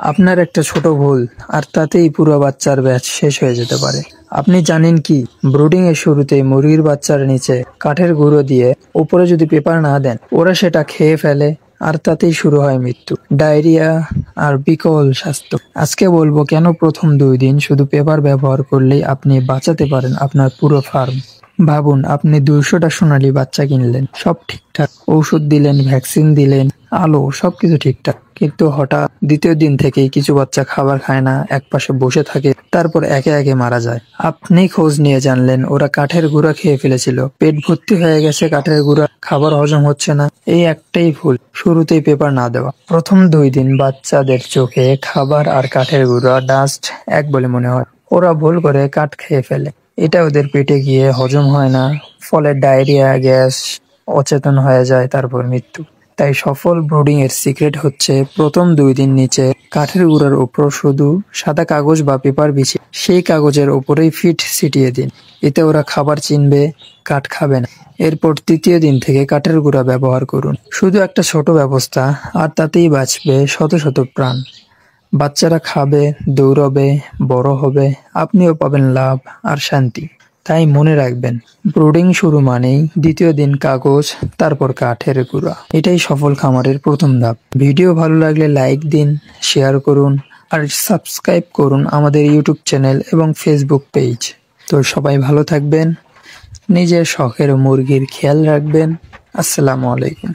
আপনার একটা ছোট ভুল আর তাতেই পুরো বাচ্চার ব্যাচ শেষ হয়ে যেতে পারে। আপনি জানেন কি, ব্রুডিং এর শুরুতেই মুরগির বাচ্চার নিচে কাঠের গুঁড়ো দিয়ে উপরে যদি পেপার না দেন, ওরা সেটা খেয়ে ফেলে আর তাতেই শুরু হয় মৃত্যু, ডায়রিয়া আর বিকল স্বাস্থ্য। আজকে বলবো কেন প্রথম 2 দিন শুধু পেপার ব্যবহার করলেই আপনি বাঁচাতে পারেন আপনার পুরো ফার্ম। ভাবুন, আপনি 200টা সোনালী বাচ্চা কিনলেন, সব ঠিকঠাক, ঔষধ দিলেন, ভ্যাকসিন দিলেন, আলো সবকিছু ঠিকঠাক, কিন্তু হঠাৎ দ্বিতীয় দিন থেকেই কিছু বাচ্চা খাবার খায় না, একপাশে বসে থাকে, তারপর একে একে মারা যায়। আপনি খোঁজ নিয়ে জানলেন ওরা কাঠের গুঁড়া খেয়ে ফেলেছিল, পেট ভর্তি হয়ে গেছে কাঠের গুঁড়া, খাবার হজম হচ্ছে না। এই একটাই ভুল, শুরুতেই পেপার না দেওয়া। প্রথম 2 দিন বাচ্চাদের চোখে খাবার আর কাঠের গুঁড়া ডাস্ট এক বলে মনে হয়। ওরা ভুল করে কাঠ খেয়ে ফেলে, এটা ওদের পেটে গিয়ে হজম হয় না, ফলে ডায়রিয়া, গ্যাস, অচেতন হয়ে যায়, তারপর মৃত্যু। তাই সফল ব্রুডিং এর সিক্রেট হচ্ছে প্রথম 2 দিন নিচে কাঠের গুঁড়ার উপর শুধু সাদা কাগজ বা পেপার বিছিয়ে সেই কাগজের উপরেই ফিড ছিটিয়ে দিন। এতে ওরা খাবার চিনবে, কাঠ খাবে না। এরপর তৃতীয় দিন থেকে কাঠের গুঁড়া ব্যবহার করুন, শুধু একটা ছোট ব্যবস্থা, আর তাতেই বাঁচবে শত শত প্রাণ। বাচ্চারা খাবে, দৌড়াবে, বড় হবে, আপনিও পাবেন লাভ আর শান্তি। তাই মনে রাখবেন, ব্রুডিং শুরু মানেই দ্বিতীয় দিন কাগজ, তারপর কাঠের গুঁড়া। এটাই সফল খামারের প্রথম ধাপ। ভিডিও ভালো লাগলে লাইক দিন, শেয়ার করুন আর সাবস্ক্রাইব করুন আমাদের ইউটিউব চ্যানেল এবং ফেসবুক পেজ। তো সবাই ভালো থাকবেন, নিজের শখের মুরগির খেয়াল রাখবেন। আসসালামু আলাইকুম।